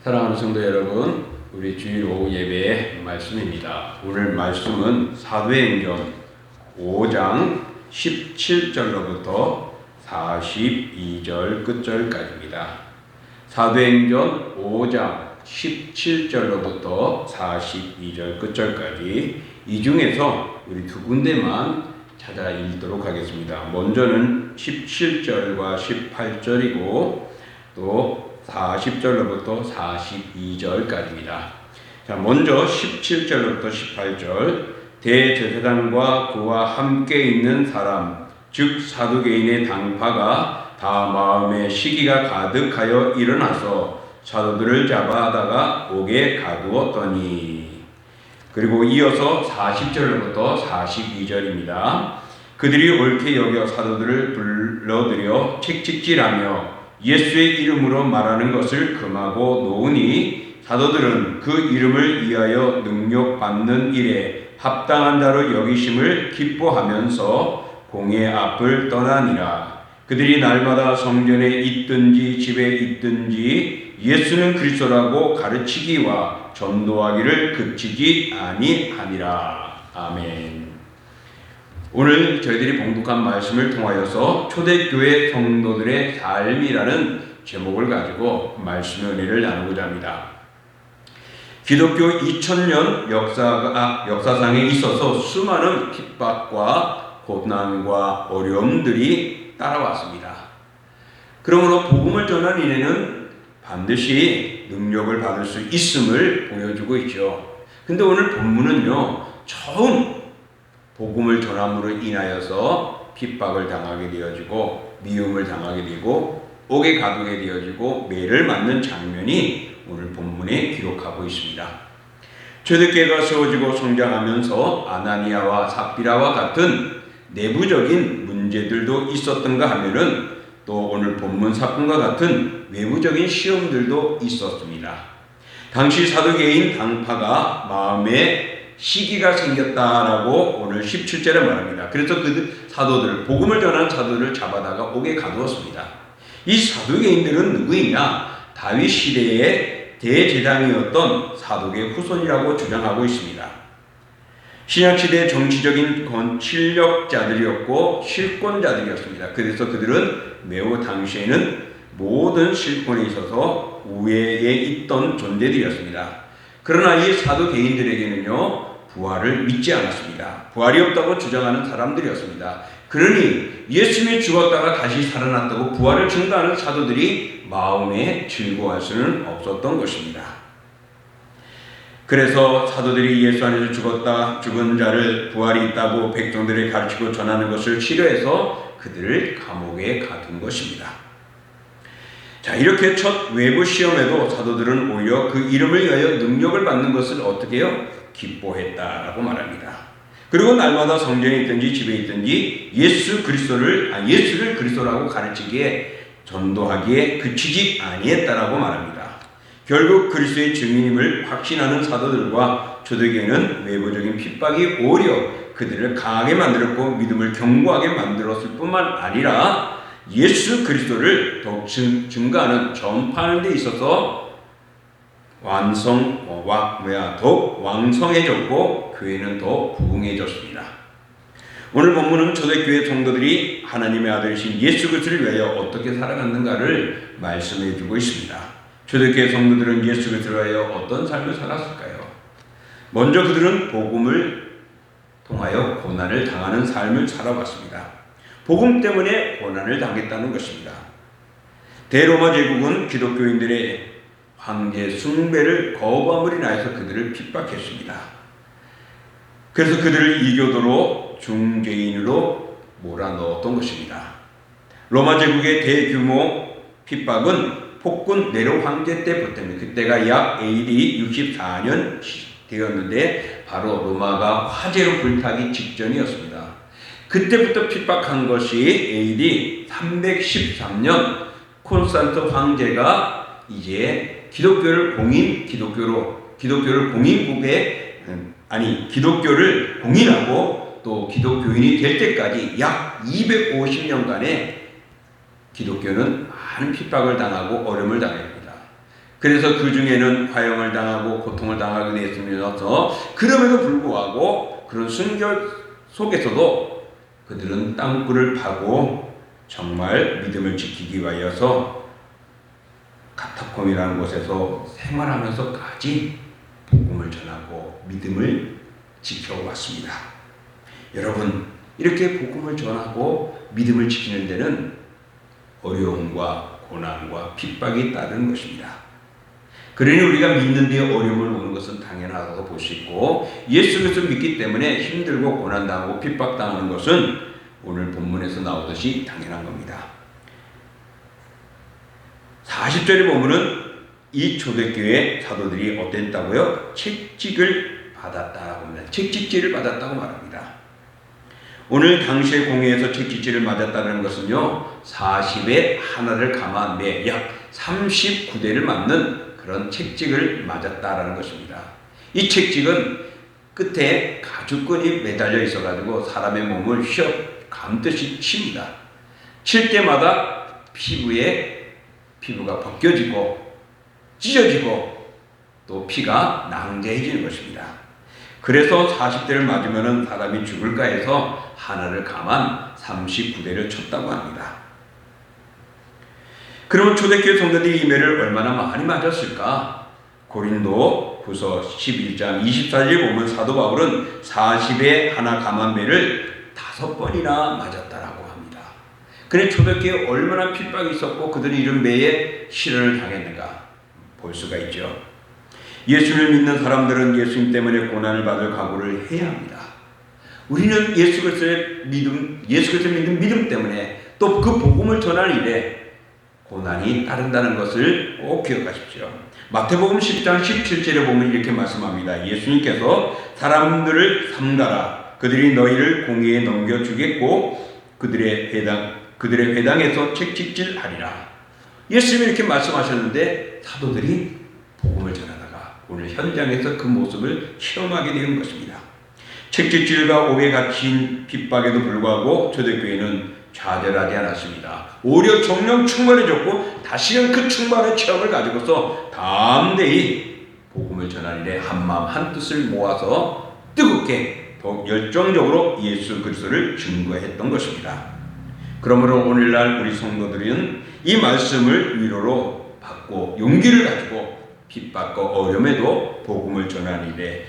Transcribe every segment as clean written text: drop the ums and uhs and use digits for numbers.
사랑하는 성도 여러분, 우리 주일 오후 예배의 말씀입니다. 오늘 말씀은 사도행전 5장 17절로부터 42절 끝절까지입니다. 사도행전 5장 17절로부터 42절 끝절까지, 이 중에서 우리 두 군데만 찾아 읽도록 하겠습니다. 먼저는 17절과 18절이고 또 40절로부터 42절까지입니다. 자, 먼저 17절로부터 18절. 대제사장과 그와 함께 있는 사람, 즉 사두개인의 당파가 다 마음에 시기가 가득하여 일어나서 사도들을 잡아다가 옥에 가두었더니. 그리고 이어서 40절로부터 42절입니다. 그들이 옳게 여겨 사도들을 불러들여 책찍질하며 예수의 이름으로 말하는 것을 금하고 놓으니, 사도들은 그 이름을 위하여 능력받는 일에 합당한 자로 여기심을 기뻐하면서 공회 앞을 떠나니라. 그들이 날마다 성전에 있든지 집에 있든지 예수는 그리스도라고 가르치기와 전도하기를 그치지 아니하니라. 아멘. 오늘 저희들이 봉독한 말씀을 통하여서 초대교회 성도들의 삶이라는 제목을 가지고 말씀의 은혜를 나누고자 합니다. 기독교 2000년 역사상에 있어서 수많은 핍박과 고난과 어려움들이 따라왔습니다. 그러므로 복음을 전한 이내는 반드시 능력을 받을 수 있음을 보여주고 있죠. 근데 오늘 본문은요, 처음 복음을 전함으로 인하여서 핍박을 당하게 되어지고 미움을 당하게 되고 옥에 가두게 되어지고 매를 맞는 장면이 오늘 본문에 기록하고 있습니다. 초대교회가 세워지고 성장하면서 아나니아와 삽비라와 같은 내부적인 문제들도 있었던가 하면은 또 오늘 본문 사건과 같은 외부적인 시험들도 있었습니다. 당시 사두개인 당파가 마음에 시기가 생겼다라고 오늘 17절에 말합니다. 그래서 그 사도들, 복음을 전한 사도들을 잡아다가 옥에 가두었습니다. 이 사두개인들은 누구이냐? 다윗 시대의 대제사장이었던 사독의 후손이라고 주장하고 있습니다. 신약시대의 정치적인 권력자들이었고 실권자들이었습니다. 그래서 그들은 매우 당시에는 모든 실권에 있어서 우회에 있던 존재들이었습니다. 그러나 이 사도개인들에게는요, 부활을 믿지 않았습니다. 부활이 없다고 주장하는 사람들이었습니다. 그러니 예수님이 죽었다가 다시 살아났다고 부활을 증거하는 사도들이 마음에 즐거워할 수는 없었던 것입니다. 그래서 사도들이 예수 안에서 죽은 자를 부활이 있다고 백성들에 가르치고 전하는 것을 싫어해서 그들을 감옥에 가둔 것입니다. 자, 이렇게 첫 외부 시험에도 사도들은 오히려 그 이름을 위하여 능력을 받는 것을 어떻게 해요? 기뻐했다라고 말합니다. 그리고 날마다 성전에 있든지 집에 있든지 예수를 그리스도라고 가르치기에 전도하기에 그치지 아니했다라고 말합니다. 결국 그리스도의 증인임을 확신하는 사도들과 초대교회는 외부적인 핍박이 오히려 그들을 강하게 만들었고 믿음을 견고하게 만들었을 뿐만 아니라 예수 그리스도를 더욱 증가하는 전파하는 데 있어서 더욱 왕성해졌고 교회는 더 부흥해졌습니다. 오늘 본문은 초대교회 성도들이 하나님의 아들이신 예수 그리스도를 위하여 어떻게 살아갔는가를 말씀해 주고 있습니다. 초대교회 성도들은 예수 그리스도를 위하여 어떤 삶을 살았을까요? 먼저 그들은 복음을 통하여 고난을 당하는 삶을 살아왔습니다. 복음 때문에 고난을 당했다는 것입니다. 대로마 제국은 기독교인들의 황제 숭배를 거부함으로 인하여서 그들을 핍박했습니다. 그래서 그들을 이교도로 중죄인으로 몰아넣었던 것입니다. 로마 제국의 대규모 핍박은 폭군 네로 황제 때부터입니다. 그때가 약 AD 64년 되었는데 바로 로마가 화재로 불타기 직전이었습니다. 그때부터 핍박한 것이 AD 313년 콘스탄트 황제가 이제 기독교를 공인하고 또 기독교인이 될 때까지 약 250년간의 기독교는 많은 핍박을 당하고 어려움을 당합니다. 그래서 그 중에는 화형을 당하고 고통을 당하게 되었으면서 그럼에도 불구하고 그런 순결 속에서도 그들은 땅굴을 파고 정말 믿음을 지키기 위하여서 카타콤이라는 곳에서 생활하면서까지 복음을 전하고 믿음을 지켜왔습니다. 여러분, 이렇게 복음을 전하고 믿음을 지키는 데는 어려움과 고난과 핍박이 따르는 것입니다. 그러니 우리가 믿는 데 어려움을 오는 것은 당연하다고 볼 수 있고, 예수 그리스도 믿기 때문에 힘들고 고난당하고 핍박당하는 것은 오늘 본문에서 나오듯이 당연한 겁니다. 40절에 보면은 이 초대교회 사도들이 어땠다고요? 책직을 받았다고 합니다. 책직질을 받았다고 말합니다. 오늘 당시의 공회에서 책직질을 맞았다는 것은요, 40에 하나를 감한 매 약 39대를 맞는 그런 책직을 맞았다라는 것입니다. 이 책직은 끝에 가죽끈이 매달려 있어가지고 사람의 몸을 휘어 감듯이 칩니다. 칠 때마다 피부가 벗겨지고 찢어지고 또 피가 낭자해지는 것입니다. 그래서 40대를 맞으면 사람이 죽을까 해서 하나를 감한 39대를 쳤다고 합니다. 그러면 초대교회 성도들이 이 매를 얼마나 많이 맞았을까? 고린도 후서 11장 24절에 보면 사도 바울은 40에 하나 감한 매를 5번이나 맞았다라고 합니다. 그래 초대교회에 얼마나 핍박이 있었고 그들이 이런 매에 실현을 당했는가 볼 수가 있죠. 예수를 믿는 사람들은 예수님 때문에 고난을 받을 각오를 해야 합니다. 우리는 예수 그리스도의 믿음, 예수 그리스도를 믿는 믿음 때문에 또 그 복음을 전할 일에 고난이 따른다는 것을 꼭 기억하십시오. 마태복음 10장 17절에 보면 이렇게 말씀합니다. 예수님께서 사람들을 삼가라. 그들이 너희를 공회에 넘겨주겠고 그들의 회당에서 책찍질하리라. 예수님이 이렇게 말씀하셨는데 사도들이 복음을 전하다가 오늘 현장에서 그 모습을 체험하게 되는 것입니다. 책찍질과 옥에 갇힌 핍박에도 불구하고 초대교회는 좌절하지 않았습니다. 오히려 정령 충만해졌고 다시금 그 충만의 체험을 가지고서 담대히 복음을 전할 일에 한마음 한뜻을 모아서 뜨겁게 더 열정적으로 예수 그리스도를 증거했던 것입니다. 그러므로 오늘날 우리 성도들은 이 말씀을 위로로 받고 용기를 가지고 핍박과 어려움에도 복음을 전하는 일에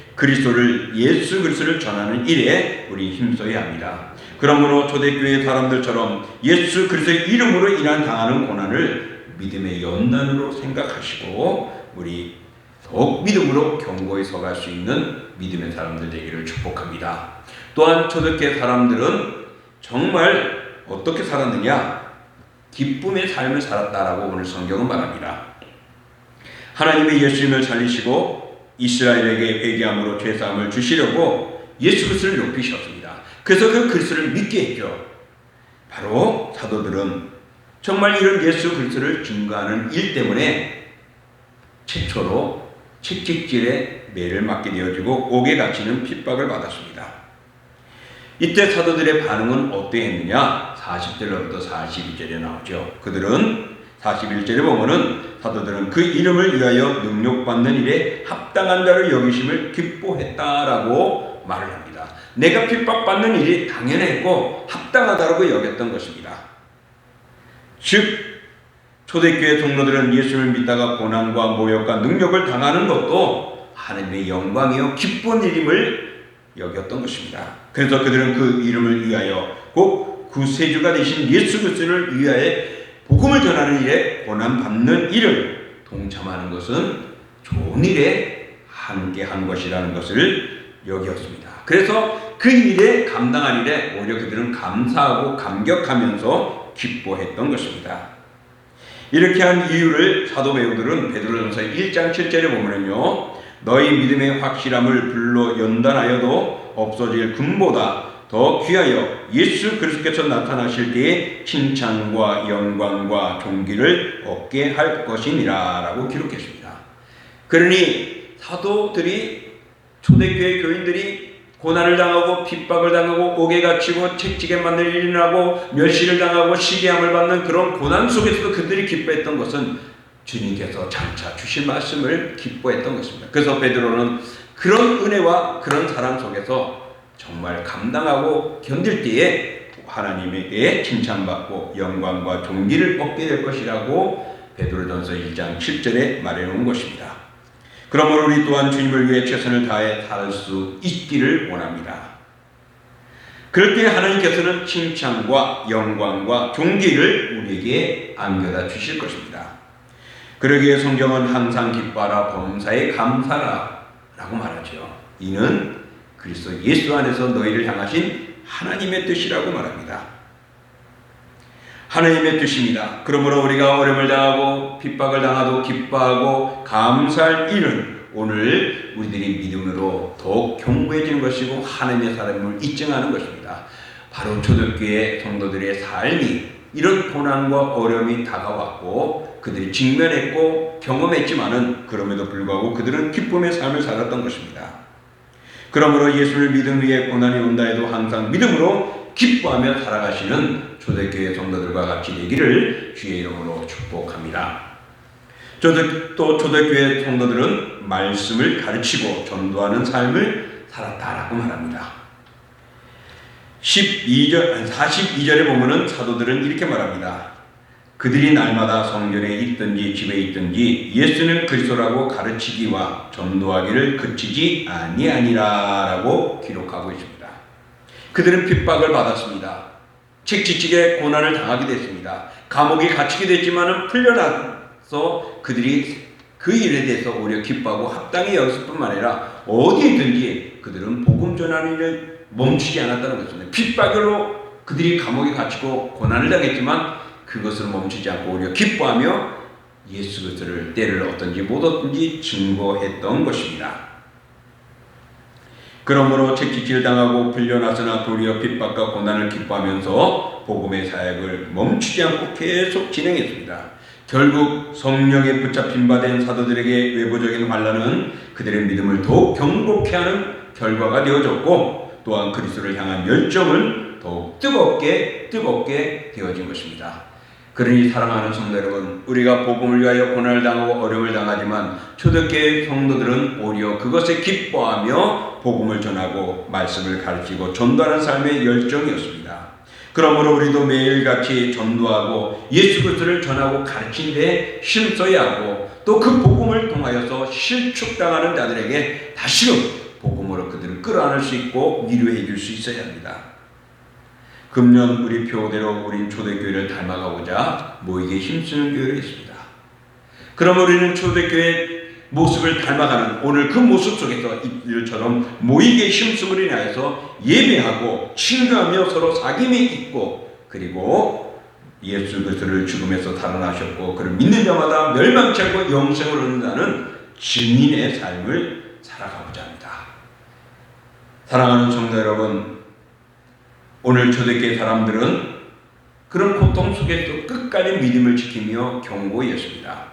예수 그리스도를 전하는 일에 우리 힘써야 합니다. 그러므로 초대교회 사람들처럼 예수 그리스도의 이름으로 인한 당하는 고난을 믿음의 연단으로 생각하시고 우리 더욱 믿음으로 견고히 서갈 수 있는 믿음의 사람들 되기를 축복합니다. 또한 초대교회 사람들은 정말 어떻게 살았느냐? 기쁨의 삶을 살았다라고 오늘 성경은 말합니다. 하나님의 예수님을 살리시고 이스라엘에게 회개함으로 죄사함을 주시려고 예수 그리스도를 높이셨습니다. 그래서 그 그리스도를 믿게 했죠. 바로 사도들은 정말 이런 예수 그리스도를 증거하는 일 때문에 최초로 책찍질에 매를 맞게 되어지고 옥에 갇히는 핍박을 받았습니다. 이때 사도들의 반응은 어떠했느냐? 40절로부터 42절에 나오죠. 그들은 41절에 보면은 사도들은 그 이름을 위하여 능력받는 일에 합당한 자를 여기심을 기뻐했다라고 말을 합니다. 내가 핍박받는 일이 당연했고 합당하다고 여겼던 것입니다. 즉 초대교회 성도들은 예수를 믿다가 고난과 모욕과 능력을 당하는 것도 하나님의 영광이요 기쁜 일임을 여겼던 것입니다. 그래서 그들은 그 이름을 위하여 곧 구세주가 되신 예수 그리스도를 위하여 복음을 전하는 일에 고난받는 일을 동참하는 것은 좋은 일에 함께한 것이라는 것을 여겼습니다. 그래서 그 일에 감당한 일에 오히려 그들은 감사하고 감격하면서 기뻐했던 것입니다. 이렇게 한 이유를 사도 배우들은 베드로전서 1장 7절에 보면요, 너희 믿음의 확실함을 불로 연단하여도 없어질 금보다 더 귀하여 예수 그리스도께서 나타나실 때에 칭찬과 영광과 존귀를 얻게 할 것이니라 라고 기록했습니다. 그러니 사도들이 초대교회 교인들이 고난을 당하고 핍박을 당하고 옥에 갇히고 책찍에 맞는 일이 나고 멸시를 당하고 시기함을 받는 그런 고난 속에서도 그들이 기뻐했던 것은 주님께서 장차 주실 말씀을 기뻐했던 것입니다. 그래서 베드로는 그런 은혜와 그런 사랑 속에서 정말 감당하고 견딜 때에 하나님에게 칭찬받고 영광과 존귀를 얻게 될 것이라고 베드로전서 1장 7절에 말해놓은 것입니다. 그러므로 우리 또한 주님을 위해 최선을 다해 살 수 있기를 원합니다. 그럴 때 하나님께서는 칭찬과 영광과 존귀를 우리에게 안겨다 주실 것입니다. 그러기에 성경은 항상 기뻐하라 범사에 감사라 라고 말하죠. 이는 그리스도 예수 안에서 너희를 향하신 하나님의 뜻이라고 말합니다. 하나님의 뜻입니다. 그러므로 우리가 어려움을 당하고 핍박을 당하도 기뻐하고 감사할 일은 오늘 우리들이 믿음으로 더욱 견고해지는 것이고 하나님의 사랑을 입증하는 것입니다. 바로 초대교회 성도들의 삶이 이런 고난과 어려움이 다가왔고 그들이 직면했고 경험했지만은 그럼에도 불구하고 그들은 기쁨의 삶을 살았던 것입니다. 그러므로 예수를 믿음 위에 고난이 온다 해도 항상 믿음으로 기뻐하며 살아가시는 초대교회 성도들과 같이 되기를 주의 이름으로 축복합니다. 또 초대교회 성도들은 말씀을 가르치고 전도하는 삶을 살았다라고 말합니다. 42절에 보면은 사도들은 이렇게 말합니다. 그들이 날마다 성전에 있든지 집에 있든지 예수는 그리스도라고 가르치기와 전도하기를 그치지 아니하니라라고 기록하고 있습니다. 그들은 핍박을 받았습니다. 책지직에 고난을 당하게 됐습니다. 감옥에 갇히게 됐지만은 풀려나서 그들이 그 일에 대해서 오히려 기뻐하고 합당히 여겼을 뿐만 아니라 어디에 있든지 그들은 복음 전하는 일을 멈추지 않았다는 것입니다. 핍박으로 그들이 감옥에 갇히고 고난을 당했지만 그것을 멈추지 않고 오히려 기뻐하며 예수 그리스도를 때를 얻든지 못 얻든지 증거했던 것입니다. 그러므로 책지질 당하고 풀려나서나 도리어 핍박과 고난을 기뻐하면서 복음의 사역을 멈추지 않고 계속 진행했습니다. 결국 성령에 붙잡힌 바 된 사도들에게 외부적인 환난은 그들의 믿음을 더욱 견고케 하는 결과가 되어졌고 또한 그리스도를 향한 열정을 더욱 뜨겁게 되어진 것입니다. 그러니 사랑하는 성도 여러분, 우리가 복음을 위하여 고난을 당하고 어려움을 당하지만 초대교회 성도들은 오히려 그것에 기뻐하며 복음을 전하고 말씀을 가르치고 전도하는 삶의 열정이었습니다. 그러므로 우리도 매일같이 전도하고 예수 그리스도를 전하고 가르치는 데 힘써야 하고 또 그 복음을 통하여서 실축당하는 자들에게 다시금 복음으로 그들을 끌어안을 수 있고 위로해 줄 수 있어야 합니다. 금년 우리 표대로 우린 초대교회를 닮아가고자 모이게 힘쓰는 교회로 있습니다. 그럼 우리는 초대교회 모습을 닮아가는 오늘 그 모습 속에서 이들처럼 모이게 힘쓰므로 인하여서 예배하고 친구하며 서로 사귐이 있고 그리고 예수 그리스도를 죽음에서 살아나셨고 그를 믿는 자마다 멸망치 않고 영생을 얻는다는 증인의 삶을 살아가고자 합니다. 사랑하는 성도 여러분, 오늘 초대교회 사람들은 그런 고통 속에서 끝까지 믿음을 지키며 경고했습니다.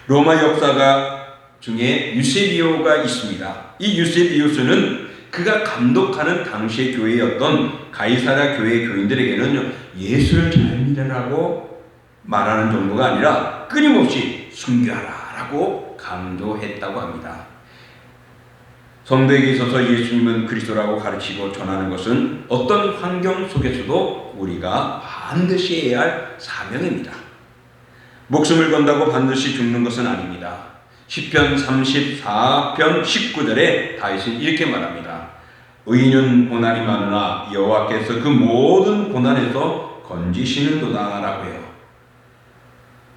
로마 역사가 중에 유세비오가 있습니다. 이 유세비오스는 그가 감독하는 당시의 교회였던 가이사랴 교회 교인들에게는 예수를 잘 믿으라고 말하는 정도가 아니라 끊임없이 순교하라라고 강조했다고 합니다. 성도에게 있어서 예수님은 그리스도라고 가르치고 전하는 것은 어떤 환경 속에서도 우리가 반드시 해야 할 사명입니다. 목숨을 건다고 반드시 죽는 것은 아닙니다. 시편 34편 19절에 다윗은 이렇게 말합니다. 의인은 고난이 많으나 여호와께서 그 모든 고난에서 건지시는도다 라고 해요.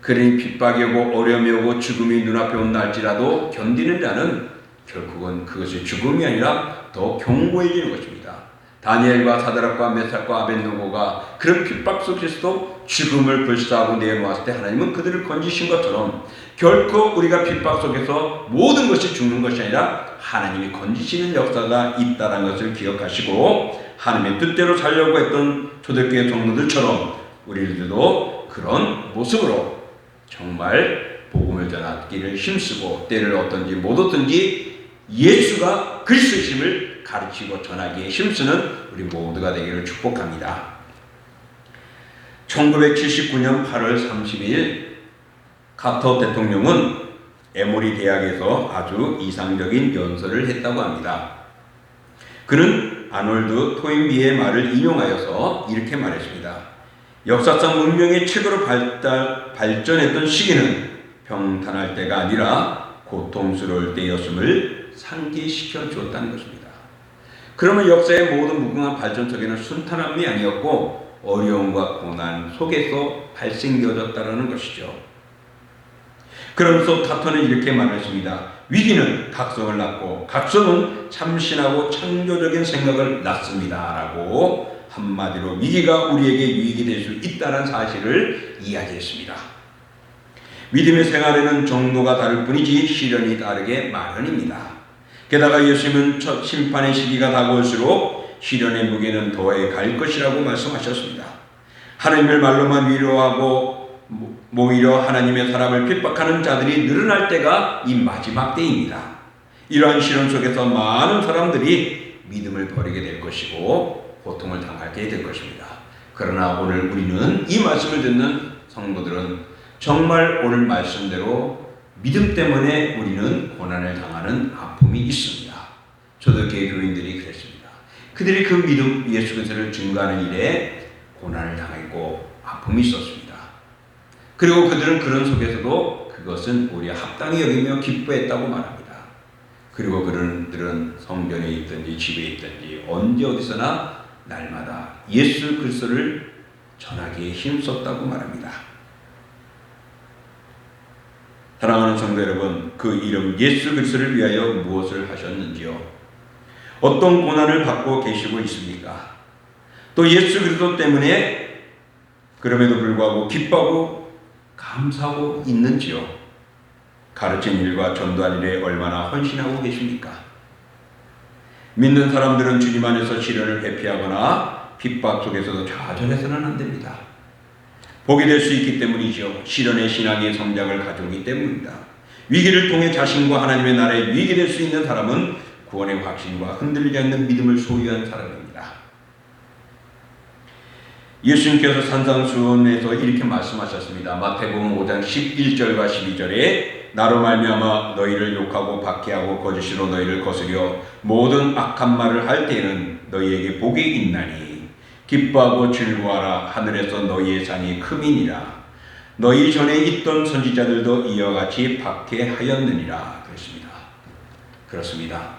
그러니 핍박이 오고 어려움이 오고 죽음이 눈앞에 온다 할지라도 견디는 자는 결국은 그것이 죽음이 아니라 더 견고해지는 것입니다. 다니엘과 사드락과 메삭과 아벳느고가 그런 핍박 속에서도 죽음을 불사하고 내놓았을 때 하나님은 그들을 건지신 것처럼 결코 우리가 핍박 속에서 모든 것이 죽는 것이 아니라 하나님이 건지시는 역사가 있다는 것을 기억하시고 하나님의 뜻대로 살려고 했던 초대교회 성도들처럼 우리들도 그런 모습으로 정말 복음을 전하기를 힘쓰고 때를 얻든지 못 얻든지 예수가 그리스도심을 가르치고 전하기에 힘쓰는 우리 모두가 되기를 축복합니다. 1979년 8월 30일 카터 대통령은 에모리 대학에서 아주 이상적인 연설을 했다고 합니다. 그는 아놀드 토인비의 말을 인용하여서 이렇게 말했습니다. 역사상 문명이 최고로 발전했던 시기는 평탄할 때가 아니라 고통스러울 때였음을 상기시켜 주었다는 것입니다. 그러면 역사의 모든 무궁한 발전 속에는 순탄함이 아니었고 어려움과 고난 속에서 발생되어졌다는 것이죠. 그러면서 카터는 이렇게 말했습니다. 위기는 각성을 낳고 각성은 참신하고 창조적인 생각을 낳습니다. 라고 한마디로 위기가 우리에게 유익이 될 수 있다는 사실을 이야기했습니다. 믿음의 생활에는 정도가 다를 뿐이지 시련이 다르게 마련입니다. 게다가 예수님은 첫 심판의 시기가 다가올수록 시련의 무게는 더해 갈 것이라고 말씀하셨습니다. 하나님을 말로만 위로하고 오히려 하나님의 사람을 핍박하는 자들이 늘어날 때가 이 마지막 때입니다. 이러한 시련 속에서 많은 사람들이 믿음을 버리게 될 것이고 고통을 당하게 될 것입니다. 그러나 오늘 우리는 이 말씀을 듣는 성도들은 정말 오늘 말씀대로 믿음 때문에 우리는 고난을 당하는 아픔이 있습니다. 초대교회 교인들이 그랬습니다. 그들이 그 믿음 예수 그리스도를 증거하는 일에 고난을 당했고 아픔이 있었습니다. 그리고 그들은 그런 속에서도 그것은 우리의 합당히 여기며 기뻐했다고 말합니다. 그리고 그들은 성전에 있든지 집에 있든지 언제 어디서나 날마다 예수 그리스도를 전하기에 힘썼다고 말합니다. 사랑하는 성도 여러분, 그 이름 예수 그리스도를 위하여 무엇을 하셨는지요? 어떤 고난을 받고 계시고 있습니까? 또 예수 그리스도 때문에 그럼에도 불구하고 기뻐하고 감사하고 있는지요? 가르친 일과 전도한 일에 얼마나 헌신하고 계십니까? 믿는 사람들은 주님 안에서 시련을 회피하거나 핍박 속에서도 좌절해서는 안 됩니다. 복이 될 수 있기 때문이죠. 시련의 신앙의 성장을 가져오기 때문입니다. 위기를 통해 자신과 하나님의 나라에 유익이 될 수 있는 사람은 구원의 확신과 흔들리지 않는 믿음을 소유한 사람입니다. 예수님께서 산상수훈에서 이렇게 말씀하셨습니다. 마태복음 5장 11절과 12절에 나로 말미암아 너희를 욕하고 박해하고 거짓으로 너희를 거스려 모든 악한 말을 할 때에는 너희에게 복이 있나니 기뻐하고 즐거워하라. 하늘에서 너희의 상이 크미니라. 너희 전에 있던 선지자들도 이와 같이 박해하였느니라. 그랬습니다. 그렇습니다.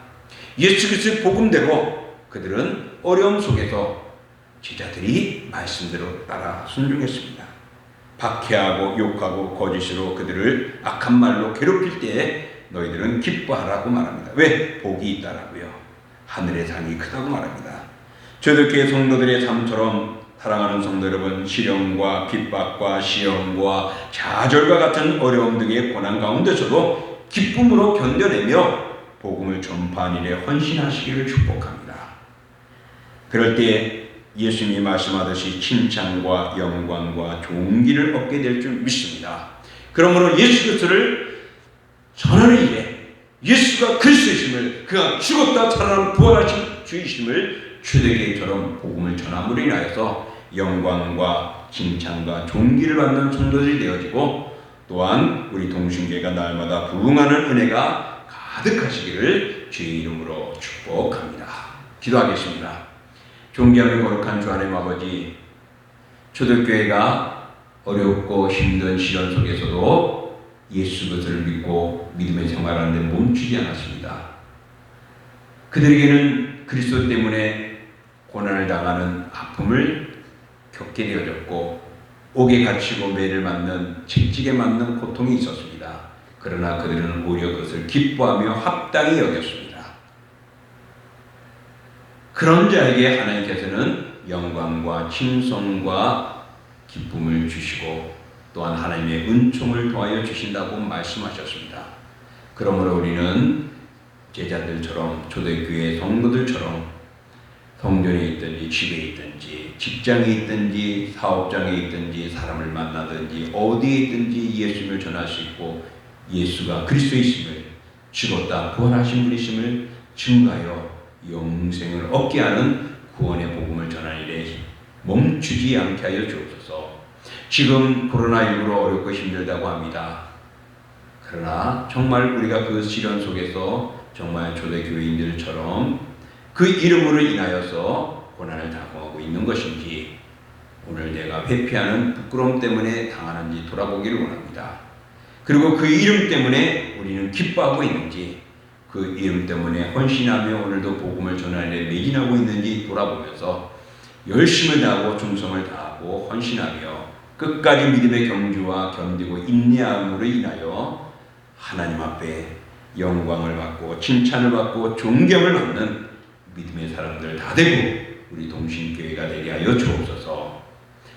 예수 그리스도의 복음대로 그들은 어려움 속에서 제자들이 말씀대로 따라 순종했습니다. 박해하고 욕하고 거짓으로 그들을 악한 말로 괴롭힐 때 너희들은 기뻐하라고 말합니다. 왜? 복이 있다라고요. 하늘의 상이 크다고 말합니다. 저들교회 성도들의 삶처럼 사랑하는 성도 여러분, 시련과 핍박과 시험과 좌절과 같은 어려움 등의 고난 가운데서도 기쁨으로 견뎌내며 복음을 전파하는 일에 헌신하시기를 축복합니다. 그럴 때 예수님이 말씀하듯이 칭찬과 영광과 존귀를 얻게 될 줄 믿습니다. 그러므로 예수 그리스도를 전하는 일에 예수가 그리스도이심을, 그가 죽었다 살아난 부활하신 주이심을 초대교회처럼 복음을 전함으로 인하여서 영광과 칭찬과 존귀를 받는 성도들이 되어지고 또한 우리 동신교회가 날마다 부흥하는 은혜가 가득하시기를 주의 이름으로 축복합니다. 기도하겠습니다. 존귀하며 거룩한 주 하나님 아버지, 초대교회가 어렵고 힘든 시련 속에서도 예수 그리스도를 믿고 믿음의 생활하는 데 멈추지 않았습니다. 그들에게는 그리스도 때문에 고난을 당하는 아픔을 겪게 되어졌고 옥에 갇히고 매를 맞는 채찍에 맞는 고통이 있었습니다. 그러나 그들은 오히려 그것을 기뻐하며 합당히 여겼습니다. 그런 자에게 하나님께서는 영광과 칭송과 기쁨을 주시고 또한 하나님의 은총을 더하여 주신다고 말씀하셨습니다. 그러므로 우리는 제자들처럼 초대교회 성도들처럼 성전에 있든지 집에 있든지 직장에 있든지 사업장에 있든지 사람을 만나든지 어디에 있든지 예수님을 전할 수 있고 예수가 그리스도이심을, 죽었다 부활하신 분이심을 증거하여 영생을 얻게 하는 구원의 복음을 전하는 일에 멈추지 않게 하여 주옵소서. 지금 코로나19로 어렵고 힘들다고 합니다. 그러나 정말 우리가 그 시련 속에서 정말 초대교인들처럼 그 이름으로 인하여서 고난을 당하고 있는 것인지, 오늘 내가 회피하는 부끄러움 때문에 당하는지 돌아보기를 원합니다. 그리고 그 이름 때문에 우리는 기뻐하고 있는지, 그 이름 때문에 헌신하며 오늘도 복음을 전하는 데 매진하고 있는지 돌아보면서 열심을 다하고 충성을 다하고 헌신하며 끝까지 믿음의 경주와 견디고 인내함으로 인하여 하나님 앞에 영광을 받고 칭찬을 받고 존경을 받는 믿음의 사람들 다 되고 우리 동신교회가 되게 하여 주옵소서.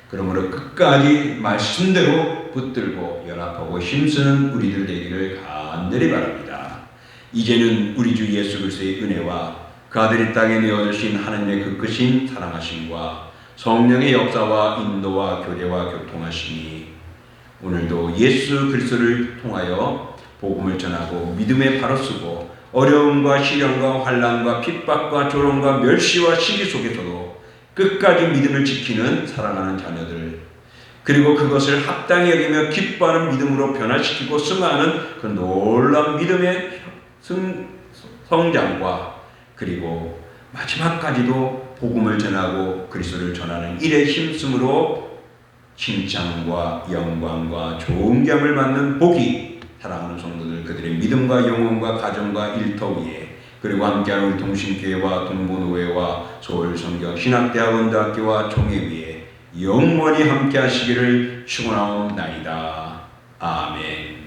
그러므로 끝까지 말씀대로 붙들고 연합하고 힘쓰는 우리들 되기를 간절히 바랍니다. 이제는 우리 주 예수 그리스도의 은혜와 그 아들이 땅에 내어주신 하나님의 그 크신 사랑하심과 성령의 역사와 인도와 교제와 교통하심이 오늘도 예수 그리스도를 통하여 복음을 전하고 믿음에 바로 쓰고 어려움과 시련과 환난과 핍박과 조롱과 멸시와 시기 속에서도 끝까지 믿음을 지키는 사랑하는 자녀들, 그리고 그것을 합당히 여기며 기뻐하는 믿음으로 변화시키고 승화하는 그 놀라운 믿음의 성장과 그리고 마지막까지도 복음을 전하고 그리스도를 전하는 일에 힘쓰므로 칭찬과 영광과 존경을 받는 복이 사랑하는 성도들 그들의 믿음과 영혼과 가정과 일터 위에, 그리고 함께하는 우리 동신교회와 동부노회와 서울성경 신학대학원대학교와 총회 위에 영원히 함께하시기를 축원하옵나이다. 아멘.